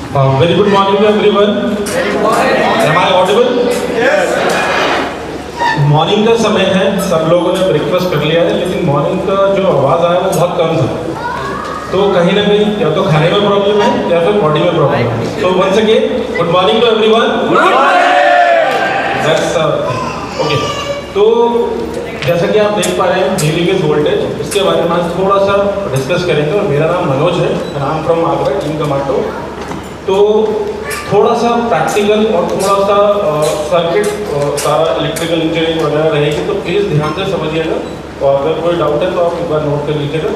Very good morning to everyone. Am I audible? Morning का समय है, सब लोगों ने ब्रेकफास्ट कर लिया है, लेकिन मॉर्निंग का जो आवाज़ आया वो बहुत कम था। तो कहीं ना कहीं या तो खाने में प्रॉब्लम है या फिर बॉडी में प्रॉब्लम है। तो once again good morning to everyone. That's okay. तो जैसा कि आप देख पा रहे हैं हीलिंग इज वोल्टेज, इसके बारे में आज थोड़ा सा डिस्कस करेंगे। और मेरा नाम मनोज है, I am from Agra, team commando. तो थोड़ा सा प्रैक्टिकल और थोड़ा सा सर्किट सारा इलेक्ट्रिकल इंजीनियरिंग वगैरह रहेगी, तो प्लीज़ ध्यान से समझिएगा। और अगर कोई डाउट है तो आप एक बार नोट कर लीजिएगा।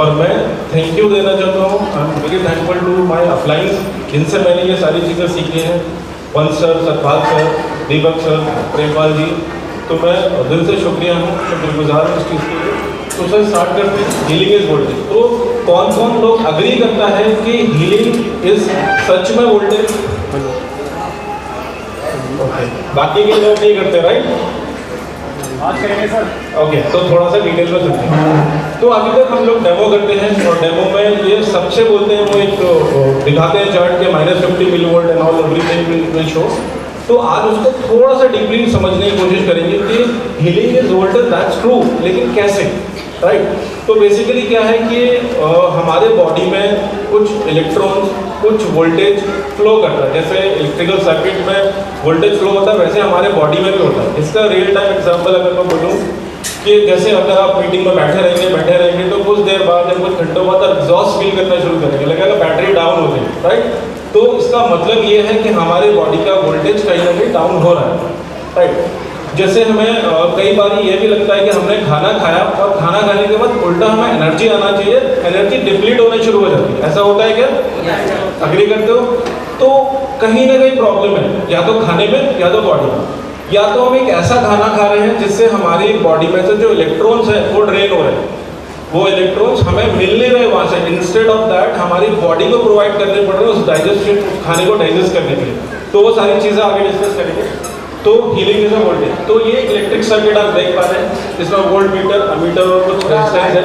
और मैं थैंक यू देना चाहता हूँ, I am very thankful to my appliances, जिनसे मैंने ये सारी चीज़ें सीखी हैं। Vansh sir, Satpal sir, Deepak sir, Prempal ji, तो मैं दिल से शुक्रिया हूँ, शुक्रगुजार हूँ इस चीज़ के लिए। तो सर स्टार्ट करते हैं। Healing is voltage. तो कौन कौन लोग अग्री करता है कि हीलिंग इज सच में वोल्टेज? बाकी के लोग नहीं करते, राइट? आज करेंगे सर। ओके, तो थोड़ा सा डिटेल में समझते हैं। तो अभी तक हम लोग डेमो करते हैं, और डेमो में ये सबसे बोलते हैं, वो एक दिखाते हैं चार्ट के -50 millivolt and all everything will show. तो आज उसको थोड़ा सा डीपली समझने की कोशिश करेंगे कि healing is voltage, that's true, लेकिन कैसे, राइट? तो बेसिकली क्या है कि हमारे बॉडी में कुछ इलेक्ट्रॉन्स, कुछ वोल्टेज फ्लो करता है। जैसे इलेक्ट्रिकल सर्किट में वोल्टेज फ्लो होता है, वैसे हमारे बॉडी में भी होता है। इसका रियल टाइम एग्जांपल अगर मैं बोलूँ कि जैसे अगर आप मीटिंग में बैठे रहेंगे तो कुछ देर बाद या कुछ घंटों बाद एग्जॉस्ट फील करना शुरू करेंगे, लगेगा बैटरी डाउन हो गई, राइट? तो इसका मतलब ये है कि हमारे बॉडी का वोल्टेज कहीं ना कहीं डाउन हो रहा है, राइट? जैसे हमें कई बार ये भी लगता है कि हमने खाना खाया और खाना खाने के बाद उल्टा हमें एनर्जी आना चाहिए, एनर्जी डिप्लीट होने शुरू हो जाती है। ऐसा होता है क्या? अग्री करते हो? तो कहीं ना कहीं प्रॉब्लम है, या तो खाने में या तो बॉडी में। या तो हम एक ऐसा खाना खा रहे हैं जिससे हमारी बॉडी में से जो इलेक्ट्रॉन्स हैं वो ड्रेन हो रहे हैं, वो इलेक्ट्रॉन्स हमें मिल नहीं रहे वहाँ से। इंस्टेड ऑफ दैट हमारी बॉडी को प्रोवाइड करने पड़ रहे हैं उस डाइजेशन, खाने को डाइजेस्ट करने के लिए। तो वो सारी चीज़ें आगे डिस्कस करेंगे। तो हीलिंग इज अ वोल्टेज। तो ये इलेक्ट्रिक सर्किट आप देख पा रहे हैं, इसमें वोल्ट मीटर, अमीटर और कुछ रेजिस्टेंस है,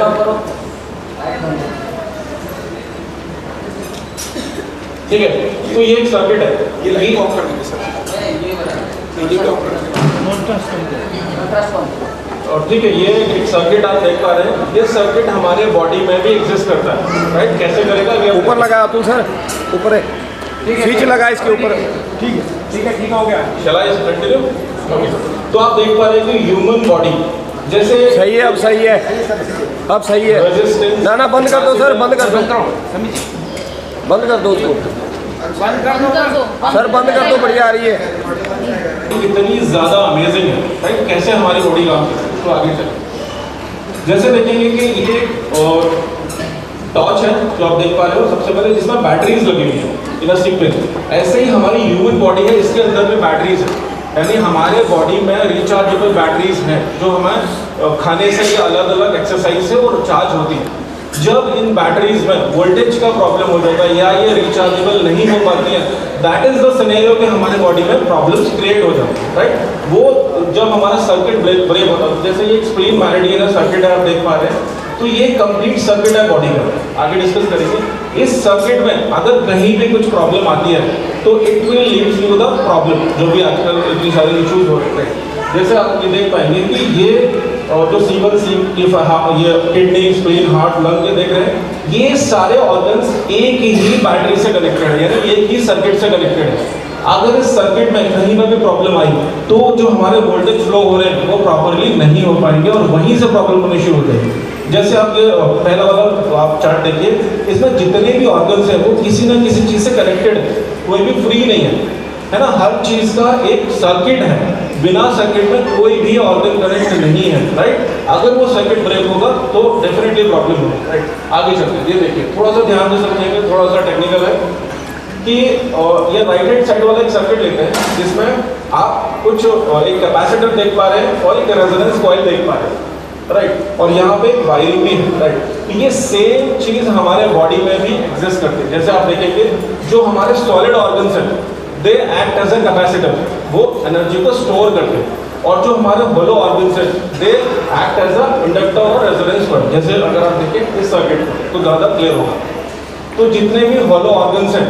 ठीक है? तो ये एक सर्किट है, ये लाइट ऑफ कर देंगे सर, और ठीक है, ये एक सर्किट आप देख पा रहे हैं। ये सर्किट हमारे बॉडी में भी एग्जिस्ट करता है, राइट? कैसे करेगा? ये ऊपर लगा तू सर, ऊपर है, स्विच लगा इसके ऊपर। ठीक है, ठीक है, ठीक हो गया। चला इस कंटिन्यू। तो आप देख पा रहे हैं कि ह्यूमन बॉडी जैसे सही है, अब सही है, अब सही है। रेजिस्टेंस, ना ना बंद कर दो सर, बंद कर दो, बंद कर दो उसको, बंद कर दो सर बंद कर दो, बढ़िया आ रही है। कितनी ज़्यादा अमेजिंग है, राइट? कैसे हमारी बॉडी काम करती है। तो आगे चलें, जैसे देखेंगे कि ये टॉर्च है जो आप देख पा रहे हो, सबसे पहले जिसमें बैटरीज लगी हुई है इन अ सीक्वेंस। ऐसे ही हमारी ह्यूमन बॉडी है, इसके अंदर भी बैटरीज है, यानी हमारे बॉडी में रिचार्जेबल बैटरीज हैं जो हमें खाने से या अलग अलग एक्सरसाइज से वो चार्ज होती है। जब इन बैटरीज में वोल्टेज का प्रॉब्लम हो जाता है या ये रिचार्जेबल नहीं हो पाती है, दैट इज द सिनेरियो कि हमारे बॉडी में प्रॉब्लम्स क्रिएट हो जाती है, राइट? वो जब हमारा सर्किट ब्रेक होता है, जैसे ये स्प्लिन मेरिडियन सर्किट है, आप देख पा रहे हैं। तो ये कंप्लीट सर्किट है बॉडी का, आगे डिस्कस करेंगे। इस सर्किट में अगर कहीं भी कुछ प्रॉब्लम आती है तो it will lead to the problem, जो भी आजकल इतनी सारे इश्यूज हो रहे हैं। जैसे आप ये देख पाएंगे कि ये जो C1, ये किडनी, स्प्लीन, हार्ट, लंग, ये देख रहे हैं, ये सारे ऑर्गन्स एक ही बैटरी से कनेक्टेड है, यानी एक ही सर्किट से कनेक्टेड है। अगर इस सर्किट में कहीं पर भी प्रॉब्लम आई तो जो हमारे वोल्टेज फ्लो हो रहे हैं वो प्रॉपरली नहीं हो पाएंगे और वहीं से प्रॉब्लम होनी शुरू हो जाएगी। जैसे आप ये पहला वाला आप चार्ट देखिए, इसमें जितने भी ऑर्गन्स हैं वो किसी ना किसी चीज़ से कनेक्टेड है, कोई भी फ्री नहीं है ना? हर चीज़ का एक सर्किट है, बिना सर्किट में कोई भी ऑर्गन कनेक्ट नहीं है, राइट? अगर वो सर्किट ब्रेक होगा तो डेफिनेटली प्रॉब्लम होगा, राइट? आगे चलते हैं, ये देखिए, थोड़ा सा ध्यान से समझेंगे, थोड़ा सा टेक्निकल है कि ये राइट हैंड साइड वाला एक सर्किट लेते हैं जिसमें आप कुछ एक कैपेसिटर देख पा रहे हैं और एक रेजोनेंस कॉइल देख पा रहे हैं, राइट? और यहाँ पे एक वायरिंग भी है, राइट? तो ये सेम चीज़ हमारे बॉडी में भी एग्जिस्ट करती है। जैसे आप देखेंगे जो हमारे सॉलिड ऑर्गन्स हैं they act as a capacitor, वो एनर्जी को स्टोर करते हैं। और जो हमारे होलो ऑर्गन्स हैं they act as a inductor और रेजोनेंस कॉइल। जैसे अगर आप देखें इस सर्किट को तो ज़्यादा क्लियर होगा। तो जितने भी होलो ऑर्गन्स हैं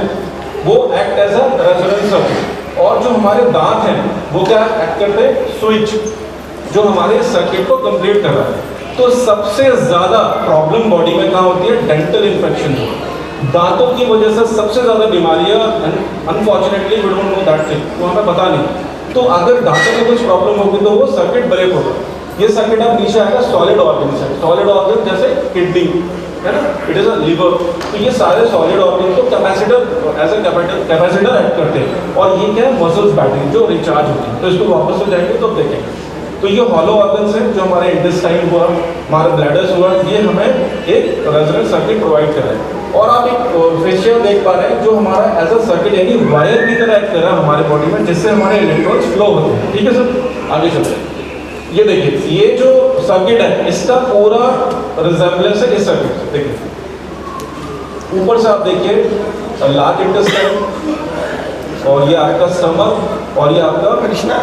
वो act as a resonance circuit. और जो हमारे दांत हैं वो क्या एक्ट करते हैं, स्विच, जो हमारे सर्किट को कंप्लीट कर रहा है। तो सबसे ज्यादा प्रॉब्लम बॉडी में कहाँ होती है, डेंटल इन्फेक्शन। दांतों की वजह से सबसे ज्यादा बीमारियां, unfortunately we don't know that thing, वो हमें पता नहीं। तो अगर दांतों में कुछ प्रॉब्लम होगी तो वो सर्किट ब्रेक होगा। ये सर्किट अब नीचे आएगा सॉलिड ऑर्गन से। सॉलिड ऑर्गन जैसे किडनी है ना, इट इज अ लिवर। तो ये सारे सॉलिड ऑर्गन तो capacitor as a capacitor act करते हैं। और ये क्या है, मसल्स बैटरी जो रिचार्ज होती है। तो इसको वापस से जाएंगे तो देखेंगे। तो ये हॉलो ऑर्गन्स हैं जो हमारे इंटेस्टाइन हुआ, हमारे ब्लैडर्स हुआ, ये हमें एक रेजोनेंस सर्किट प्रोवाइड कर रहा है। और आप एक फेशियल देख पा रहे हैं जो हमारा एज अ सर्किट यानी वायर की तरह एक्ट कर रहा है हमारे बॉडी में, जिससे हमारे इलेक्ट्रॉन्स फ्लो होते हैं। ठीक है सर, आगे चलते हैं। ये देखिए, ये जो सर्किट है इसका पूरा रिजेम्बलेंस है इस सर्किट से। देखिए ऊपर से आप देखिए लार्ज इंटेस्टाइन, और ये आपका स्टमक, और ये आपका कृष्णा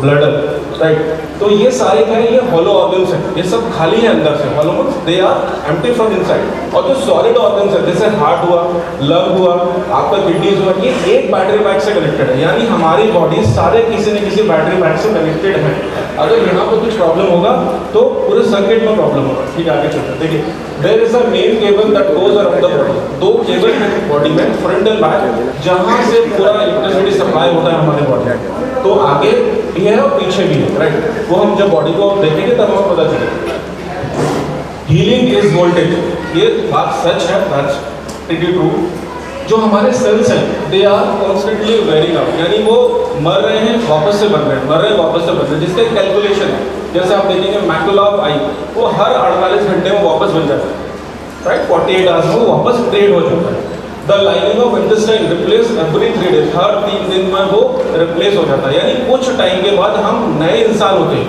ब्लडर, राइट। तो ये सारे क्या है, ये हॉलो ऑर्गन्स हैं, ये सब खाली है अंदर से। Hollow means they are empty from inside. और जो सॉलिड ऑर्गन्स है जैसे हार्ट हुआ, लंग हुआ, आपका किडनीज हुआ, ये एक बैटरी पैक से कनेक्टेड है। यानी हमारी बॉडी सारे किसी न किसी बैटरी पैक से कनेक्टेड है। अगर यहाँ पर कुछ प्रॉब्लम होगा तो पूरे सर्किट में प्रॉब्लम होगा। ठीक है, आगे चलते हैं। देखिए there is a main cable that goes around the body. दो केबल है बॉडी में, फ्रंट एंड बैक, जहाँ से पूरा इलेक्ट्रिसिटी सप्लाई होता है हमारे बॉडी में। तो आगे भी है और पीछे भी है, राइट। वो हम जब बॉडी को देखेंगे तब हमें पता चलेगा। हीलिंग इज वोल्टेज, ये बात सच है, दैट्स प्रीटी ट्रू। जो हमारे सेल्स हैं they are constantly wearing out, यानी वो मर रहे हैं वापस से बन रहे हैं, मर रहे हैं वापस से बन रहे हैं, जिसका कैलकुलेशन है। जैसे आप देखेंगे मैकुला ऑफ आई, वो हर 48 घंटे में वापस बन जाता है, राइट। 48 आवर्स में वो वापस क्रिएट हो जाता है। The lining of intestine replace every 3 days, हर 3 दिन में वो रिप्लेस हो जाता है। यानी कुछ टाइम के बाद हम नए इंसान होते हैं,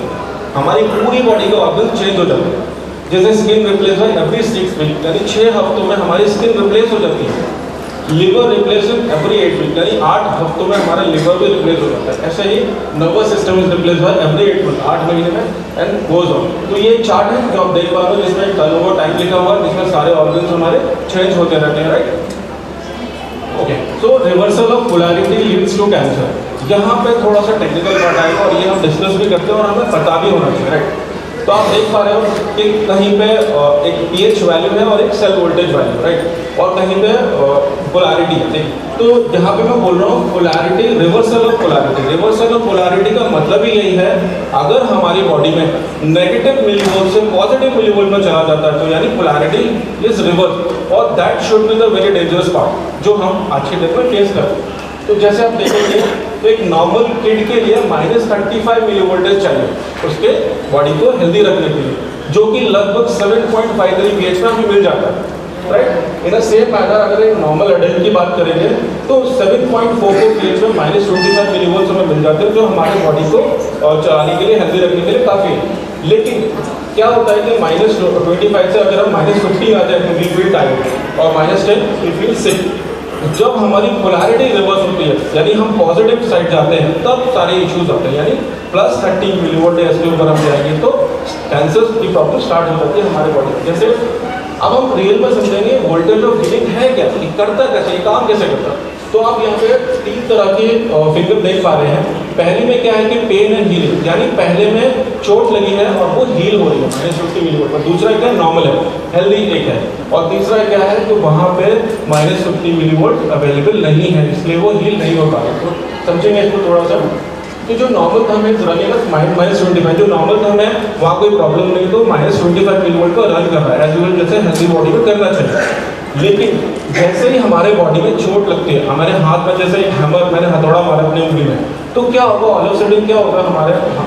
हमारी पूरी बॉडी का ऑर्गन चेंज हो जाता है। जैसे स्किन रिप्लेस है एवरी 6 weeks, यानी 6 हफ्तों में हमारी स्किन रिप्लेस हो जाती है। लिवर रिप्लेस एवरी 8 weeks, यानी 8 हफ्तों में हमारा लिवर भी रिप्लेस हो जाता है। ऐसे ही nervous system is replace by every 8 months, 8 महीने में, एंड गोज ऑन। तो ये चार्ट है जो आप देख पा रहे हो, जिसमें टर्नओवर टाइम लिखा हुआ है, जिसमें सारे ऑर्गन्स हमारे चेंज होते रहते हैं, right. Okay, so reversal of polarity leads to cancer. यहाँ पे थोड़ा सा टेक्निकल पार्ट आएगा और ये हम डिस्कस भी करते हैं और हमें पता भी होना चाहिए, राइट। तो आप देख पा रहे हो कि कहीं पे एक pH वैल्यू है और एक सेल वोल्टेज वैल्यू, राइट। और कहीं पे पोलैरिटी है। तो यहाँ पे मैं बोल रहा हूँ polarity, reversal of polarity. Reversal of polarity का मतलब ही यही है, अगर हमारी बॉडी में नेगेटिव मिलीवोल्ट से पॉजिटिव मिलीवोल्ट में चला जाता है तो यानी पोलैरिटी इज रिवर्स, और that should be the very dangerous part जो हम आज के दिन में फेस करते हैं। तो जैसे आप देखेंगे तो एक नॉर्मल किड के लिए -35 मिलीवोल्टेज चाहिए उसके बॉडी को हेल्दी रखने के लिए, जो कि लगभग 7.53 pH में हमें मिल जाता है, राइट। इन अ सेम मैनर अगर एक नॉर्मल एडल्ट की बात करेंगे तो 7.44 pH में -25 मिलीवोल्ट हमें मिल जाते हैं, जो हमारे बॉडी को चलाने के लिए, हेल्दी रखने के लिए काफ़ी है। लेकिन क्या होता है कि -25 से अगर हम -50 आ जाए तो वी फील टायर्ड, और -10 वी फील सिक। जब हमारी पोलैरिटी रिवर्स होती है, यानी हम पॉजिटिव साइड जाते हैं, तब सारे इश्यूज आते हैं। यानी +30 मिलीवोल्ट इसके ऊपर हम जाएंगे तो कैंसर की प्रॉब्लम स्टार्ट हो जाती है हमारे बॉडी में। जैसे अब हम रियल में समझेंगे वोल्टेज ऑफ हीलिंग है क्या, ये करता कैसे, ये काम कैसे करता। तो आप यहाँ पे 3 तरह की फिगर देख पा रहे हैं। पहले में क्या है कि पेन एंड हीलिंग, यानी पहले में चोट लगी है और वो हील हो रही है -50 मिलीवोल्ट पर। दूसरा क्या, नॉर्मल है, हेल्दी एक है। और तीसरा क्या है कि वहाँ पे -50 मिलीवोल्ट अवेलेबल नहीं है, इसलिए वो हील नहीं हो पा रहा। तो समझेंगे इसको थोड़ा सा कि जो नॉर्मल थम है रनिंग -25, जो नॉर्मल थम है वहाँ कोई प्रॉब्लम नहीं, तो -25 मिलीवोल्ट का रन कर रहा है एज यूजुअल, जैसे हेल्दी बॉडी में करना चाहिए। लेकिन जैसे ही हमारे बॉडी में चोट लगती है, हमारे हाथ में जैसे एक हैमर, मैंने हथौड़ा मारा अपनी उंगली में, तो क्या होगा, ऑल ऑफ सडन क्या होगा,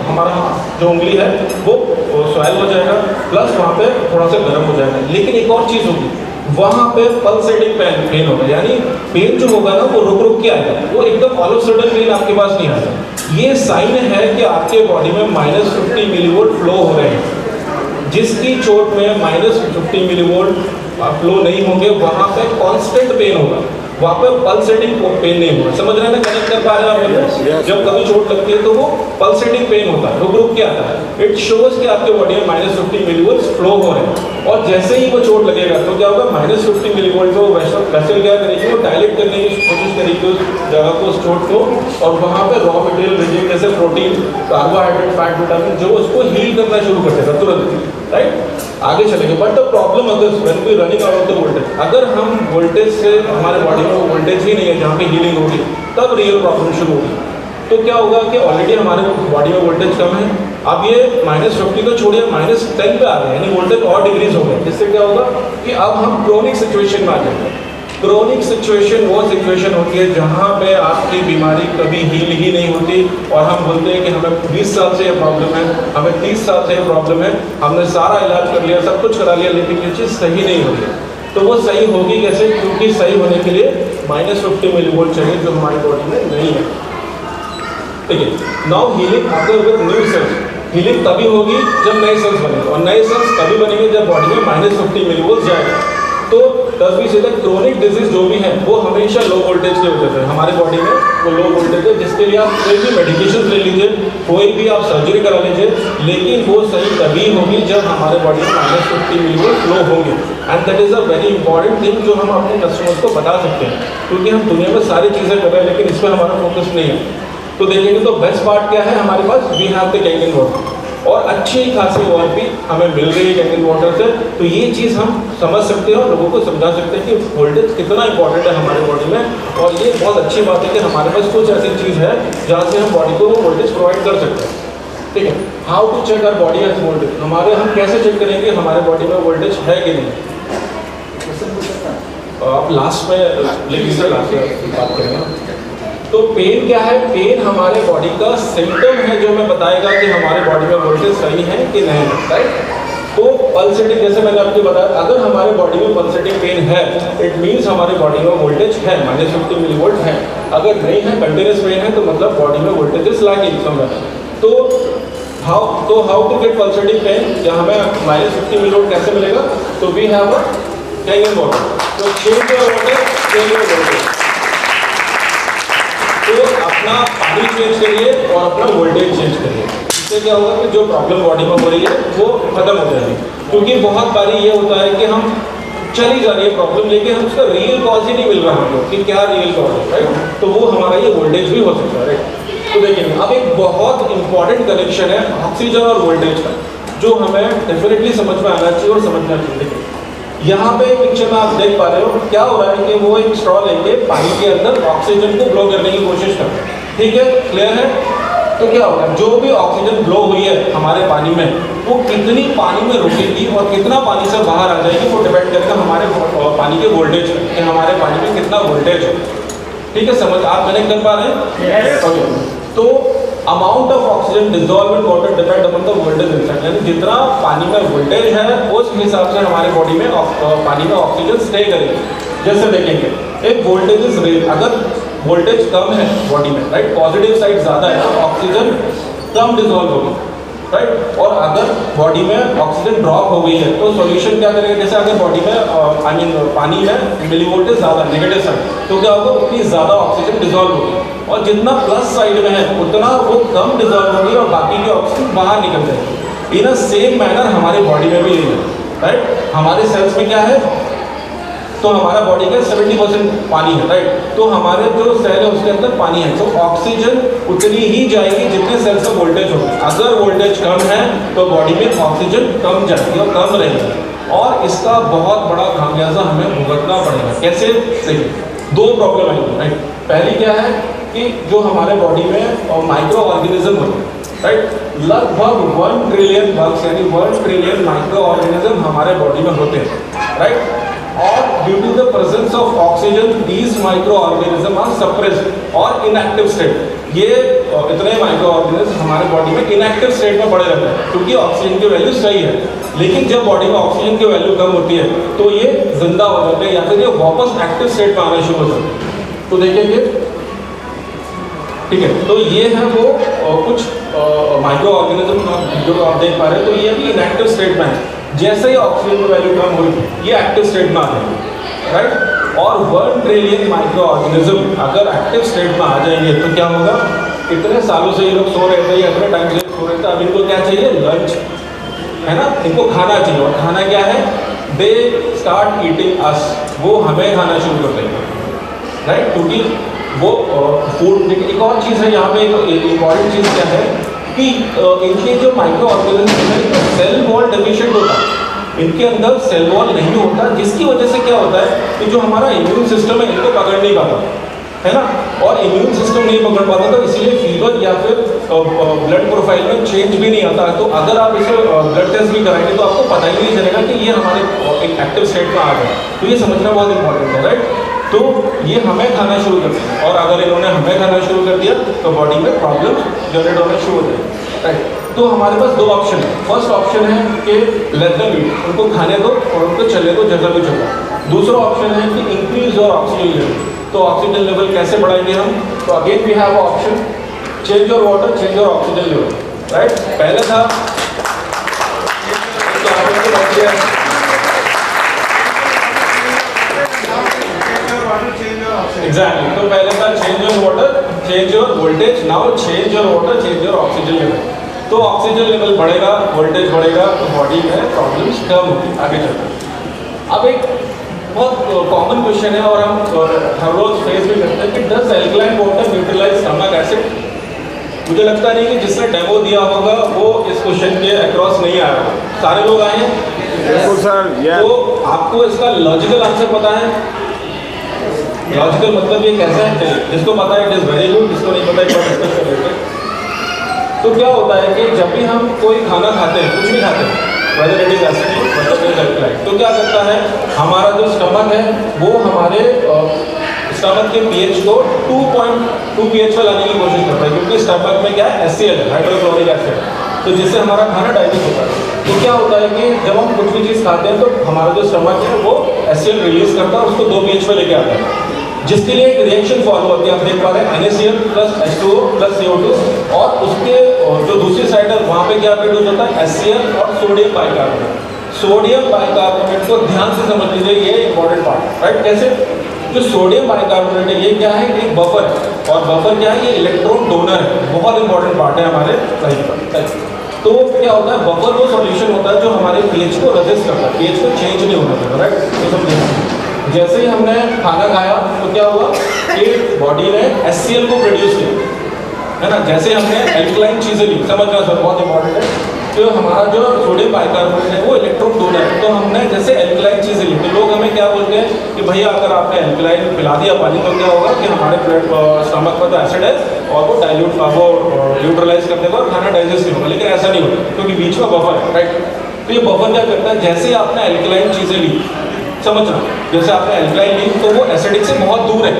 हमारा जो उंगली है वो स्वेल हो जाएगा, प्लस वहाँ पे थोड़ा सा गर्म हो जाएगा। लेकिन एक और चीज़ होगी, वहाँ पे पल्सेटिंग पेन होगा, यानी पेन जो होगा ना वो रुक रुक के आएगा, वो एकदम ऑल ऑफ सडन पेन आपके पास नहीं आएगा। ये साइन है कि आपके बॉडी में -50 मिलीवोल्ट फ्लो हो रहे हैं। जिसकी चोट में -50 मिलीवोल्ट फ्लो नहीं होंगे वहाँ पे कांस्टेंट पेन होगा, वहाँ पे पल्सेटिंग पेन नहीं हुआ, समझ रहे हैं ना, कनेक्ट कर पा रहे हैं आप लोग? जब कभी चोट लगती है तो वो पल्सेटिंग पेन होता है, रुक के आता है। इट शोज कि आपके बॉडी में -50 मिलीवोल्ट फ्लो हो रहे हैं, और जैसे ही वो चोट लगेगा तो क्या होगा, -50 मिलीवोल्ट जो वेसल क्या करेगी, वो डायलेट करने की कोशिश करेगी उस जगह को, उस चोट को, और वहाँ पे रॉ मटेरियल रिजिड जैसे प्रोटीन, कार्बोहाइड्रेट, फैट, विटामिन जो उसको हील करना शुरू कर देगा तुरंत, राइट, आगे चलेंगे। बट द प्रॉब्लम अगर when we running out of the voltage, अगर हम वोल्टेज से हमारे बॉडी में वोल्टेज ही नहीं है जहाँ पे हीलिंग होगी, तब रियल प्रॉब्लम शुरू होगी। तो क्या होगा कि ऑलरेडी हमारे बॉडी में वोल्टेज कम है, अब ये -50 तो छोड़िए -10 पे आ गए, यानी वोल्टेज और डिक्रीज हो गए। इससे क्या होगा कि अब हम क्रोनिक सिचुएशन में आ जाएंगे। क्रोनिक सिचुएशन वो सिचुएशन होती है जहाँ पे आपकी बीमारी कभी हील ही नहीं होती, और हम बोलते हैं कि हमें 20 साल से ये प्रॉब्लम है, हमें 30 साल से ये प्रॉब्लम है, हमने सारा इलाज कर लिया, सब कुछ करा लिया, लेकिन ये चीज़ सही नहीं होती। तो वो सही होगी कैसे? क्योंकि सही होने के लिए -50 मिलीवोल्ट चाहिए, जो हमारी बॉडी में नहीं है। ठीक है, now healing after with new sales, healing तभी होगी जब नए सेल्स बनेंगे, और नए सेल्स तभी बनेंगे जब बॉडी में -50 मिलीवोल्ट जाएगा। तो 10-20 से क्रोनिक डिजीज जो भी है वो हमेशा लो वोल्टेज के होते थे हमारे बॉडी में, वो लो वोल्टेज है, जिसके लिए आप कोई भी मेडिकेशन ले लीजिए, कोई भी आप सर्जरी करा लीजिए, लेकिन वो सही तभी होगी जब हमारे बॉडी में -50 मिलीवोल्ट फ्लो होंगे। And that is a very important thing जो हम अपने कस्टमर्स को बता सकते हैं, क्योंकि हम दुनिया में सारी चीज़ें कर रहे हैं लेकिन इस पर हमारा फोकस नहीं है। तो देखेंगे तो बेस्ट पार्ट क्या है हमारे पास, we have the Kangen water, और अच्छी खासी और भी हमें मिल रही है कैंगन वाटर से। तो ये चीज़ हम समझ सकते हैं और लोगों को समझा सकते हैं कि वोल्टेज कितना इंपॉर्टेंट है हमारे बॉडी में, और ये बहुत अच्छी बात है कि हमारे पास कुछ ऐसी चीज़ है जहाँ से हम बॉडी को वो वोल्टेज प्रोवाइड कर सकते हैं। ठीक है, how to check our body has voltage, हम कैसे चेक करेंगे हमारे बॉडी में वोल्टेज है कि नहीं? आप लास्ट में लेकिन लास्ट में बात करेंगे। तो पेन क्या है? पेन हमारे बॉडी का सिम्टम है जो हमें बताएगा कि हमारे बॉडी में वोल्टेज सही है कि नहीं, राइट? तो पल्सेटिंग, जैसे मैंने आपको बताया, अगर हमारे बॉडी में पल्सेटिंग पेन है, इट मीन्स हमारे बॉडी में वोल्टेज है, -50 मिलीवोल्ट है। अगर नहीं है, कंटिन्यूस पेन है, तो मतलब बॉडी में वोल्टेज इज लैकिंग समवेयर। तो how to get pulsating pain, या हमें -50 मिलीवोल्ट कैसे मिलेगा? तो we have a Kangen water, तो change your water, change your voltage. तो अपना पानी चेंज करिए और अपना वोल्टेज चेंज करिए, इससे क्या होगा कि जो प्रॉब्लम बॉडी में हो रही है वो खत्म हो जाएगी। क्योंकि बहुत बारी ये होता है कि हम चली जा रही है प्रॉब्लम, लेकिन हम उसका रियल कॉज ही नहीं मिल रहा हमको कि क्या रियल कॉज है, राइट? तो वो हमारा ये वोल्टेज भी हो सकता है, राइट? तो देखिए, अब एक बहुत इंपॉर्टेंट कनेक्शन है ऑक्सीजन और वोल्टेज का, जो हमें डेफिनेटली समझ में आना चाहिए और समझना चाहिए। यहाँ पे पिक्चर में आप देख पा रहे हो क्या हो रहा है कि वो एक स्ट्रॉ लेके पानी के अंदर ऑक्सीजन को ब्लो करने की कोशिश कर रहे हैं। ठीक है, क्लियर है? तो क्या होगा, जो भी ऑक्सीजन ब्लो हुई है हमारे पानी में, वो कितनी पानी में रुकेगी और कितना पानी से बाहर आ जाएगी, वो डिपेंड करेगा हमारे पानी के वोल्टेज पर, कि हमारे पानी में कितना वोल्टेज है। ठीक है, समझ आप कनेक्ट कर पा रहे हैं? yes. तो amount of oxygen dissolve in water depend upon the voltage inside, यानी जितना पानी में वोल्टेज है उस हिसाब से हमारे बॉडी में पानी में ऑक्सीजन स्टे करेगी। जैसे देखेंगे, एक वोल्टेज इज रेल, अगर वोल्टेज कम है बॉडी में, राइट, पॉजिटिव साइड ज़्यादा है तो ऑक्सीजन कम डिजॉल्व होगी, राइट? और अगर बॉडी में ऑक्सीजन ड्रॉप हो गई है तो सॉल्यूशन क्या करेगा? जैसे अगर बॉडी में पानी में मिली वोल्टेज ज़्यादा, नेगेटिव साइड, तो क्या होगा, उतनी ज़्यादा ऑक्सीजन डिजॉल्व होगी, और जितना प्लस साइड में है उतना वो कम डिजॉल्व होगी और बाकी की ऑक्सीजन बाहर निकल जाएगी। इन अ सेम मैनर हमारी बॉडी में भी यही है, राइट? हमारे सेल्स में क्या है? तो हमारा बॉडी का 70% पानी है, राइट? तो हमारे जो सेल है उसके अंदर पानी है, तो ऑक्सीजन उतनी ही जाएगी जितने सेल्स का वोल्टेज होगा। अगर वोल्टेज कम है तो बॉडी में ऑक्सीजन कम जाएगी और कम रहेगी, और इसका बहुत बड़ा खामियाजा हमें भुगतना पड़ेगा। कैसे? देखिए, दो प्रॉब्लम आएगी, राइट? पहली क्या है कि जो हमारे बॉडी में माइक्रो ऑर्गेनिज्म होते हैं, राइट, लगभग 1 ट्रिलियन बग्स यानी 1 ट्रिलियन माइक्रो ऑर्गेनिज्म हमारे बॉडी में होते हैं, राइट? और due to the presence of oxygen these microorganism are suppressed और इनएक्टिव स्टेट। ये इतने माइक्रो ऑर्गेनिज्म हमारे बॉडी में इनएक्टिव स्टेट में पड़े रहते हैं क्योंकि ऑक्सीजन की वैल्यू सही है, लेकिन जब बॉडी में ऑक्सीजन की वैल्यू कम होती है तो ये जिंदा हो जाते हैं या फिर ये वापस एक्टिव स्टेट में आना शुरू हो जाते हैं। तो देखेंगे, ठीक है, तो ये है वो कुछ माइक्रो ऑर्गेनिज्म जो आप देख पा रहे हैं। तो ये भी इनएक्टिव स्टेट में है, जैसे ही ऑक्सीजन की वैल्यू कम हुई ये एक्टिव स्टेट में आ जाएगी, राइट? और 1 ट्रिलियन माइक्रो ऑर्गेनिज्म अगर एक्टिव स्टेट में आ जाएंगे तो क्या होगा, इतने सालों से ये लोग सो रहे थे या इतने टाइम से सो रहे थे, अब इनको क्या चाहिए, लंच, है ना, इनको खाना चाहिए। और खाना क्या है, दे स्टार्ट ईटिंग अस, वो हमें खाना शुरू कर देंगे, राइट, क्योंकि वो फूड। एक और चीज़ है यहाँ पे, एक इम्पॉर्टेंट चीज़ क्या है कि इनके जो माइक्रो ऑर्गेनिज्म है सेल वॉल डेफिशिएंट होता है, इनके अंदर सेल वॉल नहीं होता, जिसकी वजह से क्या होता है कि जो हमारा इम्यून सिस्टम है इनको पकड़ नहीं पाता, है ना, और इम्यून सिस्टम नहीं पकड़ पाता तो इसलिए फीवर या फिर ब्लड प्रोफाइल में चेंज भी नहीं आता। तो अगर आप इसे ब्लड टेस्ट भी कराएंगे तो आपको पता ही नहीं चलेगा कि ये हमारे एक एक्टिव स्टेट में आ गया। तो ये समझना बहुत इंपॉर्टेंट है, राइट। तो ये हमें खाना शुरू कर दिया, और अगर इन्होंने हमें खाना शुरू कर दिया तो बॉडी में प्रॉब्लम जनरेट होना शुरू हो जाएगी, राइट। तो हमारे पास दो ऑप्शन है। फर्स्ट ऑप्शन है कि लेट देम ईट, उनको खाने दो और उनको चले दो जैसा भी चला। दूसरा ऑप्शन है कि इंक्रीज योर ऑक्सीजन लेवल। तो ऑक्सीजन लेवल कैसे बढ़ाएंगे हम, तो again we have option change your water, change your oxygen level, right. पहले था एग्जैक्टली, तो पहले था change your water, change your voltage, now change your water, change your oxygen level. तो ऑक्सीजन लेवल बढ़ेगा, वोल्टेज बढ़ेगा, तो बॉडी में प्रॉब्लम्स कम होगी आगे चलकर। अब एक बहुत कॉमन क्वेश्चन है और हम हर रोज फेस भी करते हैं कि does alkaline water neutralise stomach acid. मुझे लगता नहीं कि जिसने डेमो दिया होगा वो इस क्वेश्चन के अक्रॉस नहीं आया होगा। सारे लोग आए हैं, बिल्कुल सर। तो आपको इसका लॉजिकल आंसर पता है। लॉजिकल मतलब ये कैसे है, जिसको पता है इट इज वेरी गुड, जिसको नहीं पता है। तो क्या होता है कि जब भी हम कोई खाना खाते हैं, कुछ भी खाते हैं, whether it is acidic, whether it is alkaline, तो क्या करता है, हमारा जो स्टमक है वो हमारे स्टमक के pH को 2.2 pH पर लाने की कोशिश करता है, क्योंकि स्टमक में क्या है, HCl है, हाइड्रोक्लोरिक एसिड, तो जिससे हमारा खाना डाइजेस्ट होता है। तो क्या होता है कि जब हम कुछ भी चीज़ खाते हैं तो हमारा जो स्टमक है वो HCl रिलीज करता है, उसको 2 pH पर लेके आता है, जिसके लिए एक रिएक्शन फॉलो होती है। आप देख पा रहे हैं NaCl plus H2O plus CO2, और उसके जो दूसरी साइड है वहाँ पे क्या प्रोड्यूस होता है, HCl और सोडियम बाइकार्बोनेट। सोडियम बाइकार्बोनेट को ध्यान से समझ लीजिए, ये इंपॉर्टेंट पार्ट है, राइट। कैसे, जो सोडियम बाइकार्बोनेट है ये क्या है, एक बफर है, और बफर क्या है, ये इलेक्ट्रॉन डोनर है, बहुत इंपॉर्टेंट पार्ट है हमारे लाइफ का। तो क्या होता है, बफर वो सॉल्यूशन होता है जो हमारे pH को रेजिस्ट करता है, pH को चेंज नहीं होना चाहिए, राइट। तो समझिए जैसे ही हमने खाना खाया तो क्या हुआ कि बॉडी ने HCl को प्रोड्यूस किया, है ना। जैसे हमने एल्कलाइन चीज़ें ली, समझना सर बहुत इंपॉर्टेंट है, तो हमारा जो सोडियम बाइकार्बोनेट है वो इलेक्ट्रॉन डोनर है। तो हमने जैसे एल्कलाइन चीज़ें ली, तो लोग हमें क्या बोलते हैं कि भैया अगर आपने एल्कलाइन पिला दिया पानी तो क्या होगा कि हमारे ब्लड स्टमक में तो एसिड है और वो डाइल्यूट, वो न्यूट्रलाइज कर देगा और खाना डाइजेस्ट नहीं होगा। लेकिन ऐसा नहीं होता, क्योंकि बीच में बफर है, राइट। तो ये बफर क्या करता है, जैसे आपने एल्कलाइन चीज़ें ली, समझना, जैसे आपने एल्कलाइन ली तो वो एसिडिक से बहुत दूर है,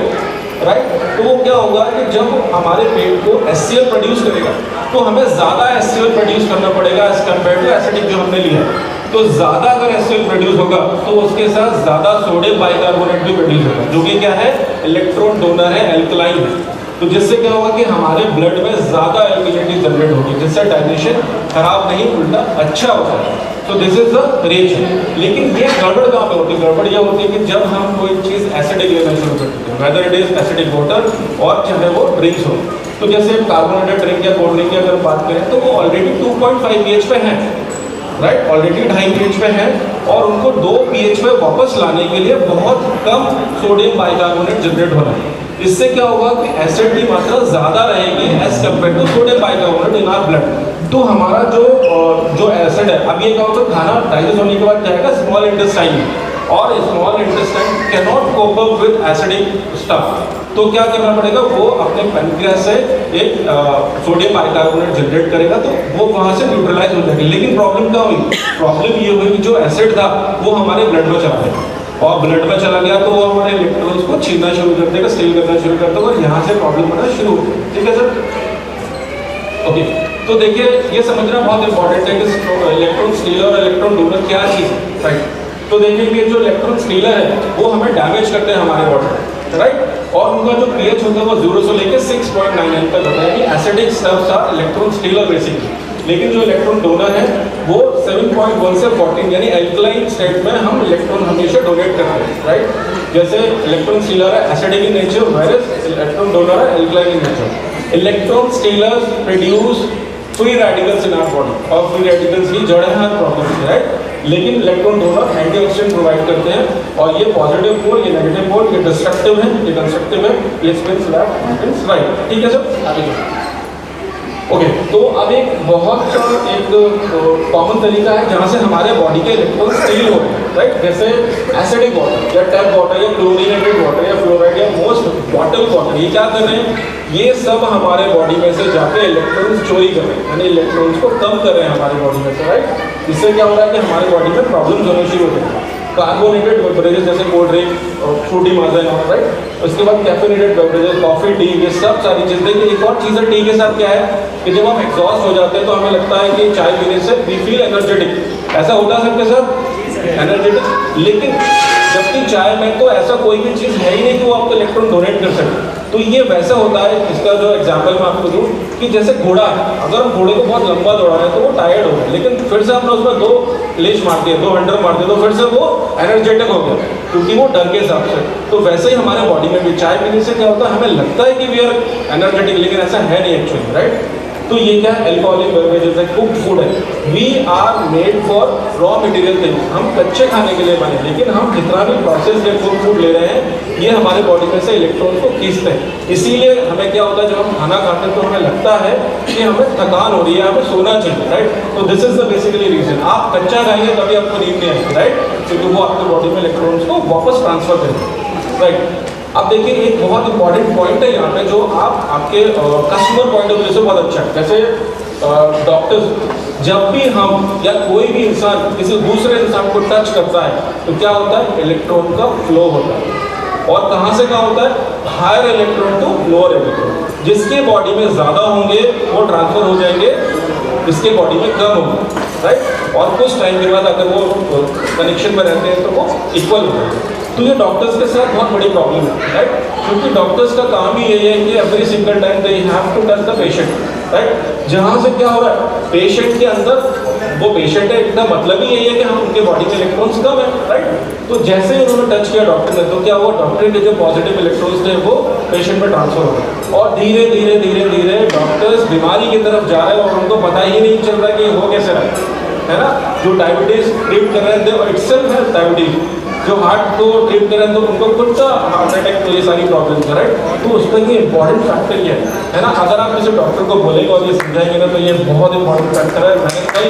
राइट। तो वो क्या होगा कि जब हमारे पेट को HCl प्रोड्यूस करेगा तो हमें ज़्यादा HCl प्रोड्यूस करना पड़ेगा एज कम्पेयर टू एसिडिक जो हमने लिया है। तो ज़्यादा अगर HCl प्रोड्यूस होगा तो उसके साथ ज़्यादा सोडियम बाइकार्बोनेट भी प्रोड्यूस होगा, जो कि क्या है, इलेक्ट्रॉन डोनर है, एल्कलाइन है। तो जिससे क्या होगा कि हमारे ब्लड में ज़्यादा एल्कलिनिटी जनरेट होगी, जिससे डाइजेशन खराब नहीं उल्टा अच्छा होता है। तो दिस इज द रिएक्शन। लेकिन ये गड़बड़ कहाँ पे होती है, गड़बड़ ये होती है कि जब हम कोई चीज़ एसिडिक लेना शुरू कर देते हैं, whether it is acidic water और चाहे वो ड्रिंक्स हो। तो जैसे कार्बोनेटेड ड्रिंक या कोल्ड ड्रिंक की अगर बात करें तो वो ऑलरेडी 2.5 pH पे हैं, राइट, ऑलरेडी 2.5 pH पे हैं, और उनको 2 pH पे वापस लाने के लिए बहुत कम सोडियम बाइकार्बोनेट जनरेट हो रहा है। इससे क्या होगा कि एसिड की मात्रा ज़्यादा रहेगी as compare to sodium bicarbonate in our blood. तो हमारा जो एसिड है, अब ये क्या होगा, खाना डाइजेस्ट होने के बाद जाएगा स्मॉल इंटेस्टाइन में, और small intestine can not cope up with acidic stuff. तो क्या करना पड़ेगा, वो अपने पैनक्रियास से एक सोडियम बाइकार्बोनेट जनरेट करेगा, तो वो वहाँ से न्यूट्रलाइज हो जाएगी। लेकिन प्रॉब्लम क्या हुई, प्रॉब्लम ये हुई कि जो एसिड था वो हमारे ब्लड में चला गया, और ब्लड में चला गया तो वो हमारे इलेक्ट्रॉन्स को छीनना शुरू कर देगा, स्टील करना शुरू कर देगा, और यहाँ से प्रॉब्लम होना शुरू हो। ठीक है सर, ओके। तो देखिए ये समझना बहुत इंपॉर्टेंट है कि इलेक्ट्रॉन स्टीलर और इलेक्ट्रॉन डोनर क्या चीज़ है, राइट। तो देखिए कि जो इलेक्ट्रॉन स्टीलर है वो हमें डैमेज करते हैं हमारे बॉडी में, राइट, और उनका जो pH होता है वो 0 से लेकर 6.99 तक होता है कि acidic stuffs are electron stealer basically. लेकिन जो इलेक्ट्रॉन डोनर है वो 7.1 से 14 यानी एल्कलाइन स्टेट में हम इलेक्ट्रॉन हमेशा डोनेट करते हैं, राइट। जैसे इलेक्ट्रॉन स्टीलर है acidic in nature, virus electron donor है alkaline in nature. Electron stealers produce free radicals in our body और फ्री रेडिकल्स ही जड़ है हर प्रॉब्लम से, राइट। लेकिन इलेक्ट्रॉन डोनर एंटीऑक्सीडेंट प्रोवाइड करते हैं और ये पॉजिटिव पोल, ये नेगेटिव पोल, ये डिस्ट्रक्टिव है, ये कंस्ट्रक्टिव है, ये स्पिन्स लेफ्ट स्पिन्स राइट, ठीक है सर। आगे ओके, तो अब एक बहुत एक कॉमन तरीका है जहाँ से हमारे बॉडी के इलेक्ट्रॉन स्टील हो रहे हैं, राइट। जैसे एसिडिक वाटर या टैप वाटर या क्लोरीनेटेड वाटर या फ्लोराइड या मोस्ट बॉटल वाटर, ये क्या कर रहे हैं, ये सब हमारे बॉडी में से जाके इलेक्ट्रॉन्स चोरी कर रहे हैं, यानी इलेक्ट्रॉन्स को कम कर रहे हैं हमारी बॉडी में से, राइट। इससे क्या हो रहा है कि हमारी बॉडी में प्रॉब्लम्स होने शुरू हो गए। कार्बोनेटेड बेवरेजेस जैसे कोल्ड ड्रिंक और फ्रूटी माजा, राइट। उसके बाद कैफिनेटेड बेवरेजेस, कॉफी, टी, ये सब सारी चीज़। देखिए एक और चीज़ है टी के साथ क्या है कि जब हम एग्जॉस्ट हो जाते हैं तो हमें लगता है कि चाय पीने से वी फील एनर्जेटिक, ऐसा होता है सबके साथ एनर्जेटिक। लेकिन जबकि चाय में तो ऐसा कोई भी चीज़ है ही नहीं कि वो आपको इलेक्ट्रॉन डोनेट कर सके। तो ये वैसा होता है, इसका जो एग्जाम्पल मैं आपको दूँ कि जैसे घोड़ा है, अगर हम घोड़े को बहुत लंबा दौड़ा रहे हैं तो वो टायर्ड हो गया, लेकिन फिर से हमने उसमें 2 लेश मार दिए, 2 हंटर मार दिए, तो फिर से वो एनर्जेटिक हो गया क्योंकि वो डर के हिसाब से। तो वैसे ही हमारे बॉडी में भी चाय पीने से क्या होता है, हमें लगता है कि वी आर एनर्जेटिक, लेकिन ऐसा है नहीं एक्चुअली, राइट। तो ये क्या है, एल्कोहलिक बेवरेजेस है, कुक्ड फूड है। We are made for raw material things, हम कच्चे खाने के लिए बने, लेकिन हम जितना भी प्रोसेस या फूड ले रहे हैं ये हमारे बॉडी में से इलेक्ट्रॉन को खींचते हैं। इसीलिए हमें क्या होता है, जब हम खाना खाते हैं तो हमें लगता है कि हमें थकान हो रही है, हमें सोना चाहिए, राइट। तो this is the basically reason. आप कच्चा खाएंगे तभी आपको नींद नहीं आएगी, राइट, क्योंकि वो आपके बॉडी में इलेक्ट्रॉन्स को वापस ट्रांसफर करेंगे, राइट। अब देखिए एक बहुत इंपॉर्टेंट पॉइंट है यहाँ पे जो आपके कस्टमर पॉइंट ऑफ व्यू से बहुत अच्छा है। जैसे डॉक्टर्स, जब भी हम या कोई भी इंसान किसी दूसरे इंसान को टच करता है तो क्या होता है, इलेक्ट्रॉन का फ्लो होता है। और कहाँ से कहाँ होता है, higher electron to lower electron. जिसके बॉडी में ज़्यादा होंगे वो ट्रांसफर हो जाएंगे, जिसके बॉडी में कम होंगे, राइट। और कुछ टाइम के बाद अगर वो कनेक्शन में रहते हैं तो वो इक्वल हो जाएंगे। तो ये डॉक्टर्स के साथ बहुत बड़ी प्रॉब्लम है, राइट, क्योंकि डॉक्टर्स का काम ही यही है कि every single time they have to touch the patient, right. जहाँ से क्या हो रहा है, पेशेंट के अंदर वो पेशेंट है, इतना मतलब ही यही है कि हम उनके बॉडी में इलेक्ट्रॉन्स कम है, राइट। तो जैसे ही उन्होंने टच किया डॉक्टर ने, तो क्या हुआ, डॉक्टर के जो पॉजिटिव इलेक्ट्रॉन्स थे वो पेशेंट में ट्रांसफर हो गए और धीरे धीरे धीरे धीरे डॉक्टर्स बीमारी की तरफ जा रहे हैं और उनको पता ही नहीं चल रहा कि हो कैसे रहा है ना। जो डायबिटीज ट्रीट कर रहे थे इटसेल्फ है डायबिटीज, जो हार्ट को ट्रीट कर रहे हैं तो उनको खुद का हार्ट अटैक, तो ये सारी प्रॉब्लम्स है, राइट। तो उसका ये इंपॉर्टेंट फैक्टर ये है ना। अगर आप किसी डॉक्टर को बोलेंगे और ये समझाएंगे ना तो ये बहुत इंपॉर्टेंट फैक्टर है। मैंने कई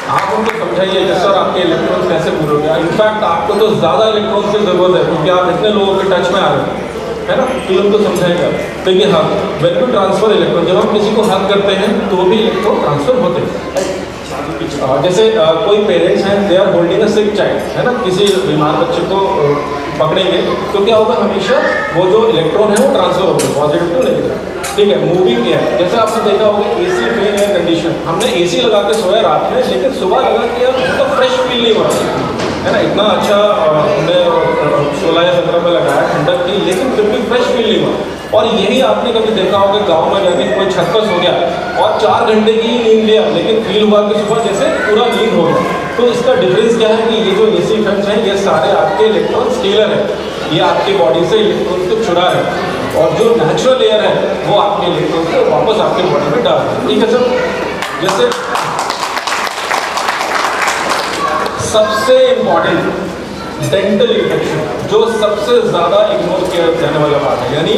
आप उनको समझाइए कि सर आपके इलेक्ट्रॉन्स कैसे पूरे हो गया। इनफैक्ट आपको तो ज़्यादा इलेक्ट्रॉन्स की जरूरत है क्योंकि आप इतने लोगों के टच में आ रहे हैं, है ना। तो उनको समझाएगा। देखिए हाँ, वेन टू ट्रांसफर इलेक्ट्रॉन, जब हम किसी को हग करते हैं तो भी इलेक्ट्रॉन ट्रांसफर होते हैं। जैसे कोई पेरेंट्स हैं, they are holding a sick child, है ना, किसी बीमार बच्चे को पकड़ेंगे तो क्या होगा, हमेशा वो जो इलेक्ट्रॉन है वो ट्रांसफर होगा पॉजिटिव टू नेगेटिव, ठीक है। मूविंग एयर, जैसे आपने देखा होगा एसी फैन एयर कंडीशन, हमने एसी लगा के सोया रात में, लेकिन सुबह लगा के यार मतलब फ्रेश फील नहीं हो रहा है ना। इतना अच्छा हमने 16 या 17 में लगाया ठंडक की, लेकिन फिर भी फ्रेश फील नहीं हुआ। और यही आपने कभी देखा होगा गांव में जाके कोई छत्तीस हो गया और 4 घंटे की नींद लिया, लेकिन फील हुआ कि सुबह जैसे पूरा नींद हो गया। तो इसका डिफरेंस क्या है कि ये जो एसी फैंस हैं ये सारे आपके इलेक्ट्रॉन स्टीलर है, ये आपकी बॉडी से इलेक्ट्रॉन को चुरा है, और जो नेचुरल एयर है वो आपके इलेक्ट्रॉन को वापस आपके बॉडी में डाल है, ठीक है सर। जैसे सबसे इम्पॉर्टेंट डेंटल इन्फेक्शन, जो सबसे ज़्यादा इग्नोर किया जाने वाला बात है, यानी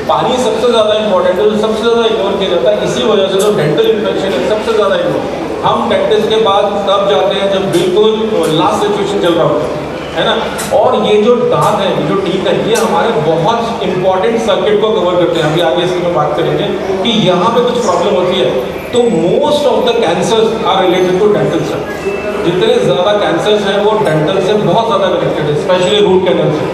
पानी सबसे ज़्यादा इंपॉर्टेंट है, जो सबसे ज़्यादा इग्नोर किया जाता है। इसी वजह से जो डेंटल इन्फेक्शन है सबसे ज़्यादा इग्नोर, हम डेंटिस्ट के पास तब जाते हैं जब बिल्कुल लास्ट सिचुएशन चल रहा होता है ना। और ये जो दांत है, जो टीथ है, ये हमारे बहुत इंपॉर्टेंट सर्किट को कवर करते हैं। अभी आगे इसकी मैं बात करेंगे कि यहाँ पे कुछ प्रॉब्लम होती है तो most of the cancers are related to dental से। जितने ज़्यादा कैंसर्स हैं वो डेंटल से बहुत ज़्यादा कनेक्टेड है, स्पेशली रूट कैनल से,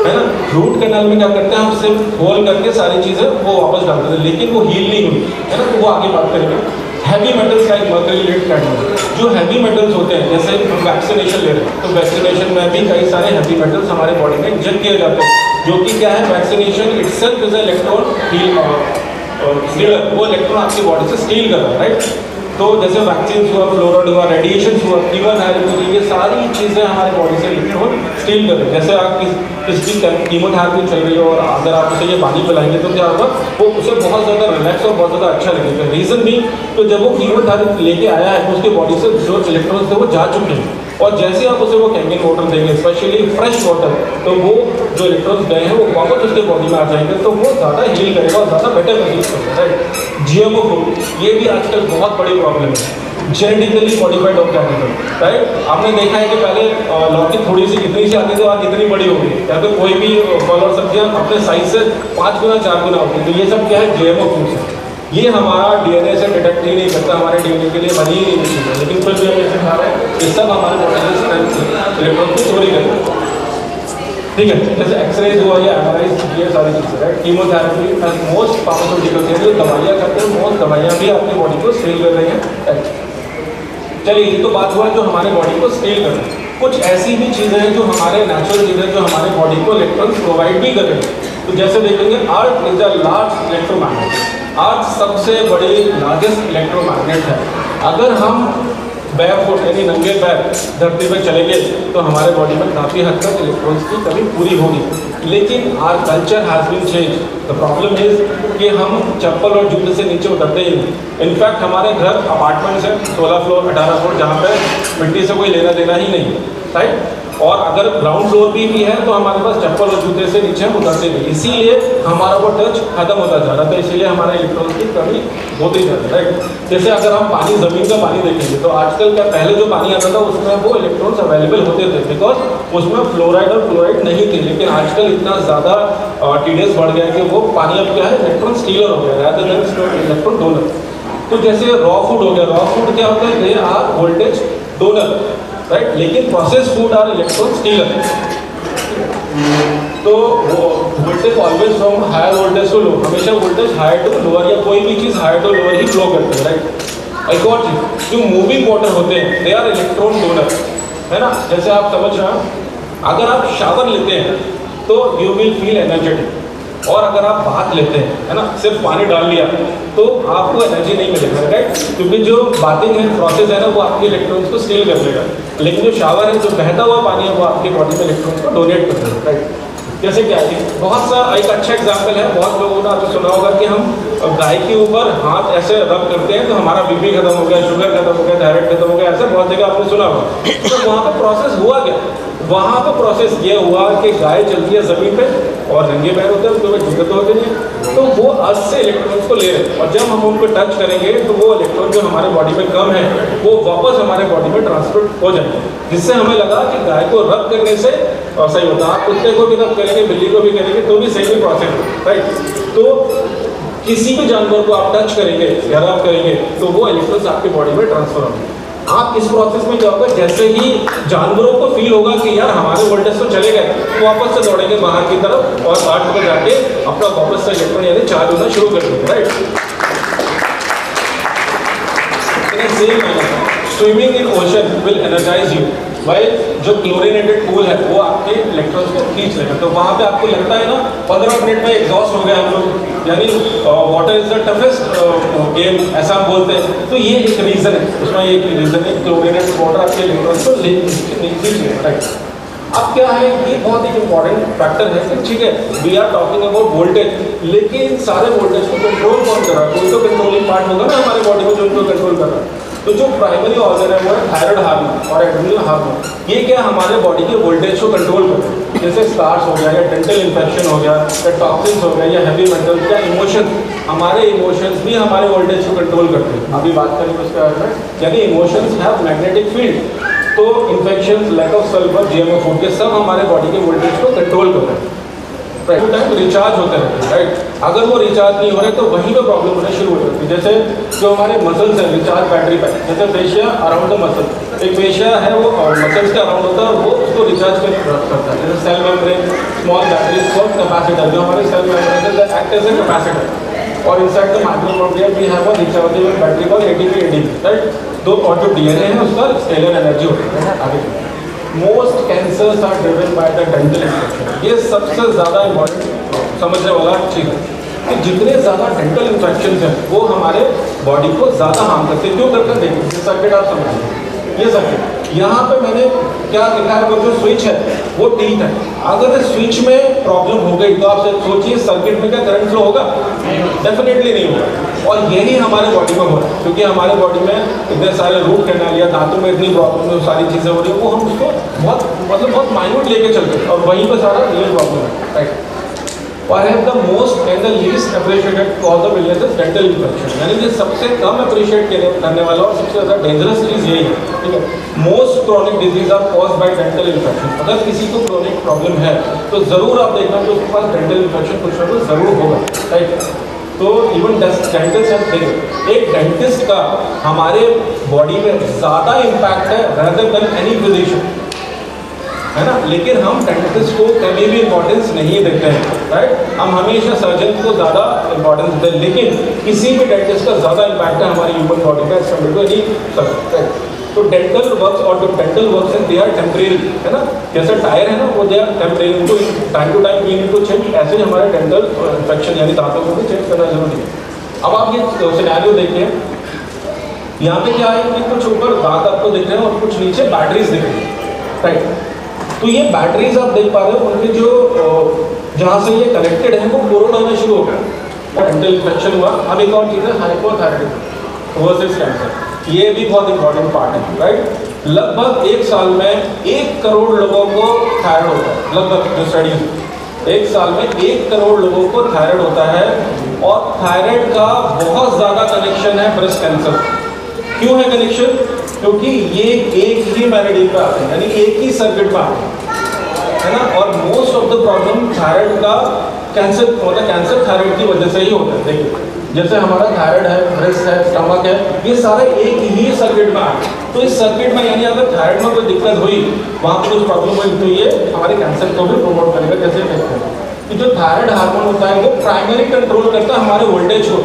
है ना। रूट कैनल में क्या करते हैं, हम सिर्फ होल करके सारी चीज़ें वो वापस डालते हैं, लेकिन वो हील नहीं हुई, है ना। तो वो आगे बात करेंगे। Heavy metals like mercury, lead, cadmium, जो हैवी मेटल्स होते हैं, जैसे हम वैक्सीनेशन ले रहे हैं तो वैक्सीनेशन में भी कई सारे हैवी मेटल्स हमारे बॉडी में इंजेक्ट किए जाते हैं, जो कि क्या है, vaccination itself is electron heal stealer, वो इलेक्ट्रॉन आपकी बॉडी से स्टील कर रहा है, राइट। तो जैसे वैक्सीन हुआ, फ्लोराइड हुआ, रेडिएशन हुआ, कीमोथेरेपी, ये सारी चीज़ें हमारे बॉडी से इलेक्ट्रॉन स्टील कर रही है। जैसे आप किसी कीमोथेरेपी चल रही हो और अगर आप उसे ये पानी पिलाएंगे तो क्या होगा, वो उसे बहुत ज़्यादा रिलैक्स और बहुत ज़्यादा अच्छा लगेगा। रीज़न भी तो जब वो कीमोथेरेपी लेके आया है तो उसके बॉडी से जो इलेक्ट्रॉन्स थे वो जा चुके हैं, और जैसे आप उसे वो कैंगन वाटर देंगे, स्पेशली फ्रेश वाटर, तो वो जो इलेक्ट्रॉन्स गए हैं वो वापस उसके बॉडी में आ जाएंगे, तो वो ज़्यादा हील करेगा और ज़्यादा बेटर महसूस करेगा, राइट। GMO फूड, ये भी आजकल बहुत बड़ी प्रॉब्लम है, जेनेटिकली मॉडिफाइड ऑर्गेनिज्म, राइट। आपने देखा है कि पहले लौकी थोड़ी सी इतनी सी आती थी, आज इतनी बड़ी हो गई, या तो कोई भी फल और सब्जियाँ अपने साइज से 5 गुना 4 गुना होती है। तो ये सब क्या है, GMO फूड्स है। ये हमारा DNA से डिटेक्ट ही नहीं करता, हमारे DNA के लिए बनी ही नहीं चीज़ है, लेकिन फिर भी हम इसे खा रहे हैं। ये सब हमारे बॉडी से इलेक्ट्रॉन को चोरी करते हैं, ठीक है। जैसे एक्सरेज हुआ या MRI, ये सारी चीज़ें, right. Chemotherapy and most pharmaceuticals, जो दवाइयाँ करते हैं, मोस्ट दवाइयाँ भी आपकी बॉडी को स्टील कर रही हैं। चलिए, ये तो बात हुआ जो हमारे बॉडी को स्टील कर रही है। कुछ ऐसी भी चीज़ें हैं जो हमारे नेचुरल चीज़ें जो हमारे बॉडी को इलेक्ट्रॉन्स प्रोवाइड भी कर रही हैं। तो जैसे देखेंगे, earth is a large electromagnet. Earth सबसे बड़ी लार्जेस्ट इलेक्ट्रोमैग्नेट है। अगर हम बैरफुट यानी नंगे पैर धरती पर चलेंगे तो हमारे बॉडी में काफ़ी हद तक इलेक्ट्रॉन्स की कमी पूरी होगी, लेकिन our culture has been change. The problem is कि हम चप्पल और जूते से नीचे उतरते ही नहीं। इनफैक्ट हमारे घर अपार्टमेंट्स हैं 16 फ्लोर 18 फ्लोर, जहाँ पे मिट्टी से कोई लेना देना ही नहीं, राइट। और अगर ग्राउंड फ्लोर भी है तो हमारे पास चप्पल और जूते से नीचे हम उतरते नहीं, इसीलिए हमारा वो टच खत्म होता जा रहा था, इसीलिए हमारे इलेक्ट्रॉन्स की कमी होती जा रही है, राइट। जैसे अगर हम पानी, ज़मीन का पानी देखेंगे तो आजकल क्या, पहले जो पानी आता था उसमें वो इलेक्ट्रॉन्स अवेलेबल होते थे बिकॉज उसमें फ्लोराइड और क्लोराइड नहीं थे, लेकिन आजकल इतना ज़्यादा TDS बढ़ गया कि वो पानी अब क्या है, इलेक्ट्रॉन स्टीलर हो गया rather than इलेक्ट्रॉन डोनर। तो जैसे रॉ फूड हो गया, रॉ फूड क्या होता है, they are voltage donor, right, लेकिन process food are electron stealer. तो वो voltage always from higher voltage to low, हमेशा वोल्टेज हायर टू लोअर, या कोई भी चीज़ हायर टू लोअर ही फ्लो करती है, राइट। एक और चीज़, जो मूविंग वाटर होते हैं दे आर इलेक्ट्रॉन डोनर, है ना। जैसे आप समझ रहे हैं, अगर आप शावर लेते हैं तो यू विल फील एनर्जेटिक, और अगर आप बात लेते हैं, है ना, सिर्फ पानी डाल लिया तो आपको एनर्जी नहीं मिलेगा, राइट, क्योंकि जो बाथिंग है, प्रोसेस है ना, वो आपके इलेक्ट्रॉन्स को स्टील कर लेगा। लेकिन जो शावर है, जो बहता हुआ पानी है, वो आपकी बॉडी में इलेक्ट्रॉन्स को डोनेट कर देगा, राइट। जैसे क्या है, बहुत सा एक अच्छा एग्जाम्पल है, बहुत लोगों ने आपने सुना होगा कि हम गाय के ऊपर हाथ ऐसे रब करते हैं तो हमारा BP खत्म हो गया, शुगर खत्म हो गया, थायराइड खत्म हो गया, ऐसे बहुत जगह आपने सुना होगा। तो वहाँ पर प्रोसेस हुआ क्या, वहाँ पर प्रोसेस ये हुआ कि गाय चलती है ज़मीन पे और नंगे पैर होते हैं, उसके ऊपर जूते तो होते नहीं है, तो वो अर्थ से इलेक्ट्रॉन्स को ले रहे हैं, और जब हम उनको टच करेंगे तो वो इलेक्ट्रॉन जो हमारे बॉडी में कम है वो वापस हमारे बॉडी में ट्रांसफर हो जाएंगे, जिससे हमें लगा कि गाय को रब करने से सही होता है। आप कुत्ते को भी रब करेंगे, बिल्ली को भी करेंगे तो भी सेम प्रोसेस है, राइट। तो किसी भी जानवर को आप टच करेंगे या रब करेंगे तो वो इलेक्ट्रॉन्स आपकी बॉडी में ट्रांसफर होंगे। आप इस प्रोसेस में क्या होगा, जैसे ही जानवरों को फील होगा कि यार हमारे वोल्टेज तो चले गए, तो वापस से दौड़ेंगे बाहर की तरफ और अर्थ पर जाके अपना वापस से इलेक्ट्रॉन यानी चार्ज होना शुरू कर देंगे, right. Swimming in ocean will energize you, भाई जो क्लोरिनेटेड पूल है वो आपके इलेक्ट्रॉन्स को खींच लेगा। तो वहाँ पे आपको लगता है ना 15 मिनट में एग्जॉस्ट हो गए हम लोग, यानी water is the toughest game, ऐसा हम बोलते हैं। तो ये एक रीज़न है, उसमें एक रीज़न है, क्लोरिनेटेड वाटर आपके इलेक्ट्रॉन्स को खींच लेगा, राइट। अब क्या है, ये बहुत ही इंपॉर्टेंट फैक्टर है कि ठीक है, we are talking about voltage, लेकिन सारे वोल्टेज को कंट्रोल कौन कर रहा है, कोई तो कंट्रोलिंग पार्ट होगा ना हमारे बॉडी में जो उनको कंट्रोल कर रहा है। तो जो प्राइमरी ऑर्गन है वो है थायराइड हार्मोन और एड्रेनल हार्मोन, ये क्या हमारे बॉडी के वोल्टेज को कंट्रोल करते हैं। जैसे स्टार्स हो गया या डेंटल इन्फेक्शन हो गया या टॉक्सिन्स हो गया या हैवी मेटल्स या इमोशन, हमारे इमोशंस भी हमारे वोल्टेज को कंट्रोल करते हैं। अभी बात करेंगे उसके बारे में, यानी इमोशंस हैव मैग्नेटिक फील्ड। तो infection, lack of sulphur, GMO food, ये सब हमारे बॉडी के वोल्टेज को कंट्रोल करते हैं, राइट। टाइम रिचार्ज होते रहते हैं, राइट। अगर वो रिचार्ज नहीं हो रहे तो वहीं पर प्रॉब्लम होना शुरू हो जाती है। जैसे जो हमारे मसल्स हैं, रिचार्ज बैटरी पैक, जैसे फेशिया अराउंड द मसल, एक फेशिया है वो मसल्स के अराउंड होता है, वो उसको रिचार्ज करता है। जैसे cell membrane, small battery, small capacitor, जो हमारे cell membrane act as a capacitor, और इनसाइड द माइक्रोमोबिया we have a rechargeable battery called ATP, right. दो और जो DNA है उसका स्केलर एनर्जी होती है। आगे most cancers are driven by the dental infection, ये सबसे ज़्यादा इम्पोर्टेंट समझने वाला चीज़ है। कि जितने ज़्यादा डेंटल इन्फेक्शन हैं वो हमारे बॉडी को ज़्यादा हार्म करते हैं। क्यों करते हैं? देखिए ये सर्किट आप समझिए, ये सर्किट यहाँ पे मैंने क्या लिखा है, वो जो स्विच है वो टीथ है। अगर इस स्विच में प्रॉब्लम हो गई तो आप सोचिए सर्किट में क्या करंट फ्लो होगा? डेफिनेटली नहीं होगा। और यही हमारे बॉडी में हो रहा है, क्योंकि हमारे बॉडी में इतने सारे रूट कैनाल या दांतों में इतनी प्रॉब्लम है, सारी चीज़ें हो रही है, वो हम उसको बहुत माइन्यूट लेके चलते हैं और वहीं पर सारा रियल प्रॉब्लम है, right. Perhaps the most and the least appreciated cause of illness is dental infection, यानी कि सबसे कम अप्रिशिएट करने वाला और सबसे ज़्यादा डेंजरस चीज़ यही है, ठीक है। Most chronic disease are caused by dental infection. अगर किसी को क्रॉनिक प्रॉब्लम है तो ज़रूर आप देखना कि उसके पास डेंटल इन्फेक्शन कुछ ना कुछ ज़रूर होगा, राइट। तो इवन डेंटिस्ट है, एक डेंटिस्ट का हमारे बॉडी में ज़्यादा इम्पैक्ट है रेदर देन एनी फिजिशियन, है ना। लेकिन हम डेंटिस्ट को कभी भी इंपॉर्टेंस नहीं देते हैं, राइट। हम हमेशा सर्जन को ज़्यादा इंपॉर्टेंस देते हैं, लेकिन किसी भी डेंटिस्ट का ज़्यादा इम्पैक्ट है हमारी ह्यूमन बॉडी का, इसका बिल्कुल नहीं सकता है। तो डेंटल वर्क्स और जो डेंटल वर्क्स हैं दे आर टेम्परेरी, है ना। जैसे टायर है ना, वो दे आर टेम्परेरी, उनको time to time we need to change. ऐसे ही हमारे डेंटल इन्फेक्शन यानी दांतों को भी चेंज करना जरूरी है। अब आप ये सिनेरियो देखिए, यहाँ पे क्या है कि कुछ ऊपर दांत आपको दिख रहे हैं और कुछ नीचे बैटरीज दिख रही है, राइट। तो ये बैटरीज आप देख पा रहे हो, उनके जो जहाँ से ये कनेक्टेड है वो कोरोड होना शुरू हो गया, डेंटल इन्फेक्शन हुआ। अब एक और चीज़ है हाइपोथायराइडिज्म वर्सेस कैंसर, ये भी बहुत इंपॉर्टेंट पार्ट है, राइट। लगभग एक साल में 1 करोड़ लोगों को थायराइड होता है, लगभग जो स्टडीज, एक साल में 1 करोड़ लोगों को थायराइड होता है। और थायराइड का बहुत ज़्यादा कनेक्शन है ब्रेस्ट कैंसर। क्यों है कनेक्शन? क्योंकि ये एक ही मेरिडियन पे आते हैं, यानी एक ही सर्किट पे आते हैं, है ना। और most of the problem thyroid का कैंसर मतलब कैंसर थायराइड की वजह से ही होता है। देखिए जैसे हमारा थायराइड है, ब्रेस्ट है, स्टमक है, ये सारे एक ही सर्किट में आते हैं। तो इस सर्किट में यानी अगर थायराइड में कोई दिक्कत हुई, वहाँ पर कुछ प्रॉब्लम हुई, तो ये हमारे कैंसर को भी प्रमोट करेगा। जैसे देखते हैं कि जो थायराइड हार्मोन होता है वो प्राइमरी कंट्रोल करता है हमारे वोल्टेज को।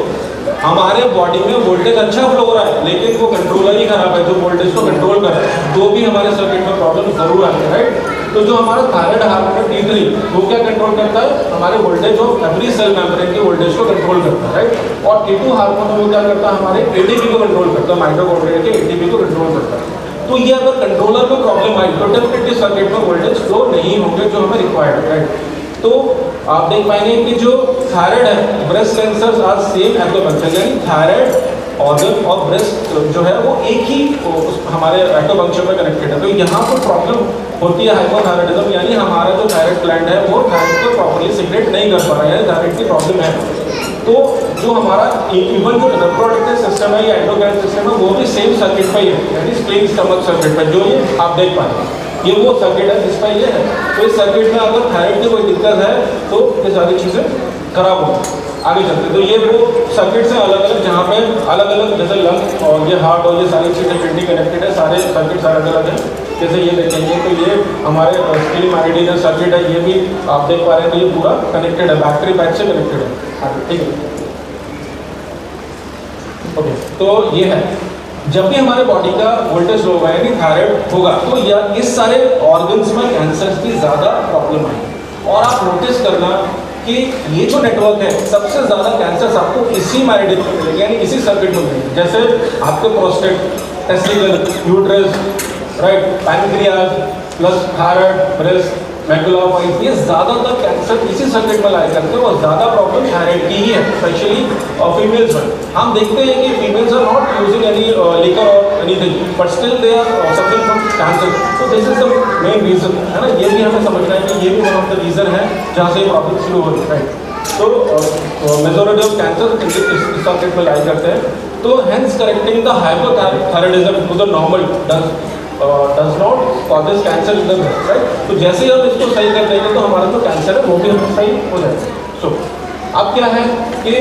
हमारे बॉडी में वोल्टेज अच्छा फ्लो हो रहा है, लेकिन वो कंट्रोलर ही खराब है जो वोल्टेज को कंट्रोल कर रहा है, तो भी हमारे सर्किट में प्रॉब्लम जरूर आती है, राइट। तो जो हमारा थायराइड हार्मोन है T3, वो क्या कंट्रोल करता है? हमारे voltage of every cell membrane के वोल्टेज को कंट्रोल करता है, राइट। और T2 हार्मोन वो क्या करता है? हमारे ATP को कंट्रोल करता है, माइटोकॉन्ड्रिया के ATP को कंट्रोल करता है। तो ये अगर कंट्रोलर में प्रॉब्लम आई तो डेफिनेटली सर्किट में वोल्टेज फ्लो नहीं होंगे जो हमें रिक्वायर्ड है, राइट। तो आप देख पाएंगे कि जो थायराइड है, ब्रेस्ट कैंसर आर सेम एक्टोपंक्चर, यानी थायराइड ऑर्गन और ब्रेस्ट जो है वो एक ही हमारे एक्टोपंक्चर में कनेक्टेड है। तो यहाँ पर प्रॉब्लम होती है हाइपोथायराइडिज्म, यानी हमारा जो थायराइड ग्लैंड है वो थायराइड को प्रॉपर्ली सिक्रेट नहीं कर पा रहा है, यानी थायराइड की प्रॉब्लम है। तो जो हमारा इवन जो रिप्रोडक्टिव सिस्टम है या एंडोक्राइन सिस्टम है वो भी सेम सर्किट पर ही है, यानी स्प्लिंग स्टमक सर्किट पर, जो ये आप देख पाएंगे ये वो सर्किट है जिसका ये है। तो इस सर्किट में अगर थायराइड की कोई दिक्कत है तो ये सारी चीज़ें खराब हो आगे चलते। तो ये वो सर्किट से अलग अलग, जहाँ पे अलग अलग जैसे लंग और ये हार्ट और ये सारी चीज़ें किडनी कनेक्टेड है, सारे सर्किट अलग अलग हैं। जैसे ये देखेंगे तो ये हमारे स्प्लिन मेरिडियन सर्किट है, ये भी आप देख पा रहे हैं। तो ये पूरा कनेक्टेड है, बैटरी पैच से कनेक्टेड है, ठीक है। ओके, तो ये है जब भी हमारे बॉडी का वोल्टेज लो होगा यानी थायराइड होगा तो या इस सारे ऑर्गन्स में कैंसर की ज़्यादा प्रॉब्लम आएगी। और आप नोटिस करना कि ये जो नेटवर्क है सबसे ज़्यादा कैंसर आपको इसी मेरिडियन में मिलेंगे, यानी इसी सर्किट में मिलेंगे। जैसे आपके prostate, testicle, uterus, right, pancreas plus thyroid, breast, macula point, ये ज़्यादातर कैंसर इसी सर्किट में लाया करते हैं और ज़्यादा प्रॉब्लम थायराइड की ही है, स्पेशली फीमेल्स में। हम देखते हैं कि females are not using any liquor और anything, but still they are suffering from cancer. तो this is the main reason, है ना। ये भी हमें समझना है कि ये भी वन ऑफ द रीज़न है जहाँ से ये प्रॉब्लम शुरू हो रही है। तो मेजॉरिटी ऑफ कैंसर इस सर्किट में लाया करते हैं। तो hence correcting the hypothyroidism to the normal does not causes cancer in the breast, right? तो जैसे ही हम इसको सही कर देंगे तो हमारा जो कैंसर है वो भी हम सही हो जाएगा। सो अब क्या है कि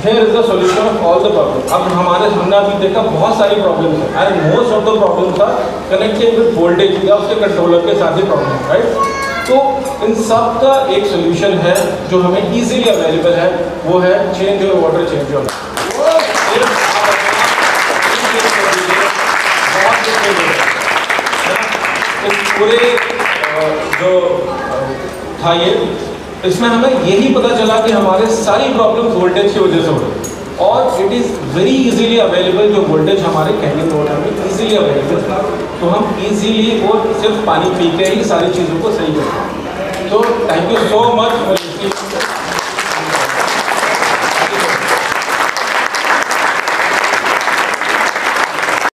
here is the solution of all the problems। अब हमने अभी देखा बहुत सारी प्रॉब्लम्स हैं and most of the problems are connected with voltage या उसके कंट्रोलर के साथ ही प्रॉब्लम, राइट। तो इन सब का एक सोल्यूशन है जो हमें इजीली अवेलेबल है, वो है change your water, change your पूरे जो था ये इसमें हमें यही पता चला कि हमारे सारी प्रॉब्लम्स वोल्टेज की वजह से हो रही है और it is very easily available. जो वोल्टेज हमारे कैंडल वाटर में इजीली अवेलेबल था, तो हम इजीली वो सिर्फ पानी पी के ही सारी चीज़ों को सही करते हैं। तो थैंक यू सो मच।